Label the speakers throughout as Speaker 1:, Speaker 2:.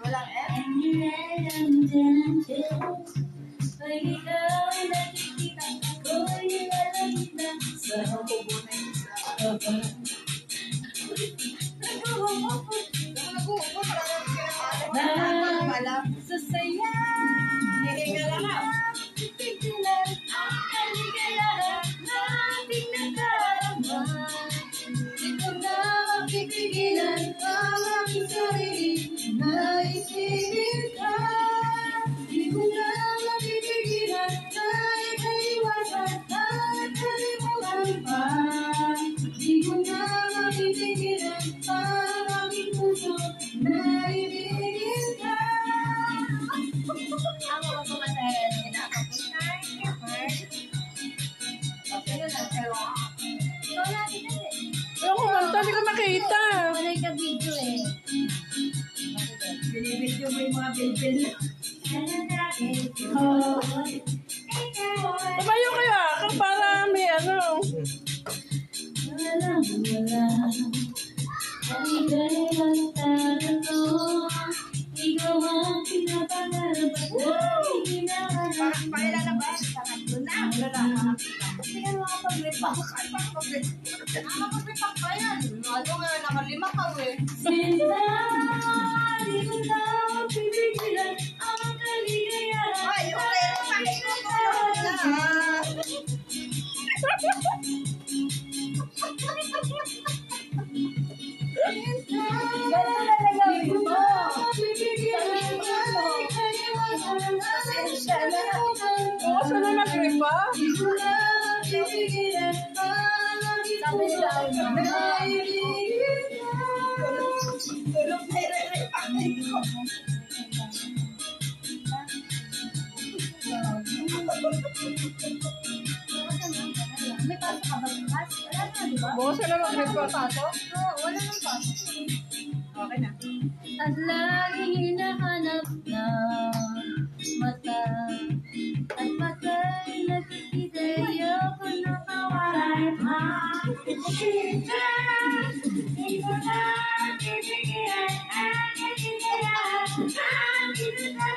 Speaker 1: Walang F.
Speaker 2: Pag ikaw ay nakikita ako'y nilalagda sa
Speaker 1: Kubo na yung isa.
Speaker 2: sa saya.
Speaker 1: Hihinga lang ako.
Speaker 2: Pipigilan ang kaligayahan nating nadarama. Di ko na mapipigilan ang aking sarili na isipin ka. Di ko na mapipigilan na ikaiwasan at kalimutan pa. Di ko na mapipigilan ang aking puso na ibigin ka.
Speaker 1: Ako ba kumatayan? Kinakapusay. Okay na lang. Pero
Speaker 2: Ikaw natin na eh.
Speaker 3: Ano kumanta? Hindi ko makita.
Speaker 2: Wala yung ka-video eh.
Speaker 1: binibidyo mo yung mga bilbil.
Speaker 3: Tumayo kaya ka para may ano.
Speaker 2: Wala. Aligay ang tanong. Ikaw ang pinapangarap at hinahanap.
Speaker 1: Pakailan na ba? Tatlo na. Wala na. Hindi ka makapag-repack. Nakapag-repack pa yan. Ano nga, nakalima ka eh.
Speaker 2: Sinta, di ko na mapipigilan ang kaligayahan.
Speaker 1: Ay, yung pera sa akin na tulog na. Ganito na nagawin mo. Pasensya na.
Speaker 3: Oo, saan na nag-ripa?
Speaker 1: Sabi nila, tulog na i-repack ko.
Speaker 2: May pasok ka ba bukas? Wala na, di ba?
Speaker 3: Oo, saan na nag-ripa?
Speaker 2: Oo, wala nang pasok.
Speaker 1: Okay na.
Speaker 2: At laging hinahanap ng mata. At mata'y nakikita, ayoko na kawalan mo. Sinta, di ko na mapipigilan ang kaligayahan natin na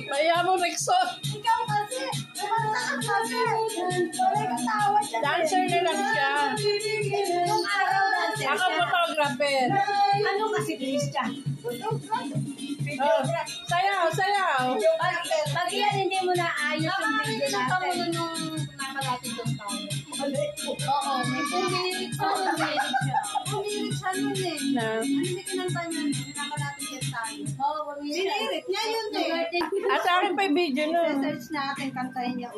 Speaker 3: Kaya mo, Rexon.
Speaker 1: Ikaw kasi, kumanta ka kasi. Wala kang tawa dyan.
Speaker 3: Dancer na lang siya.
Speaker 1: Yung araw dancer
Speaker 3: Ako
Speaker 1: siya.
Speaker 3: photographer.
Speaker 1: Ano kasi Christian?
Speaker 3: Oh, sayaw.
Speaker 2: Pag yan hindi mo na ayos yung video
Speaker 1: Nakakita ka
Speaker 2: natin.
Speaker 1: muna nung nakalapit yung tao.
Speaker 2: Oo, may lyrics siya.
Speaker 1: Ang lyrics ano eh.
Speaker 3: Na.
Speaker 1: Hindi kinanta niya, nakalapit yung tayo.
Speaker 2: Oo,
Speaker 1: Sinirit niya yun eh.
Speaker 3: At sa akin pa yung video nun.
Speaker 1: Search natin, kantahin niya.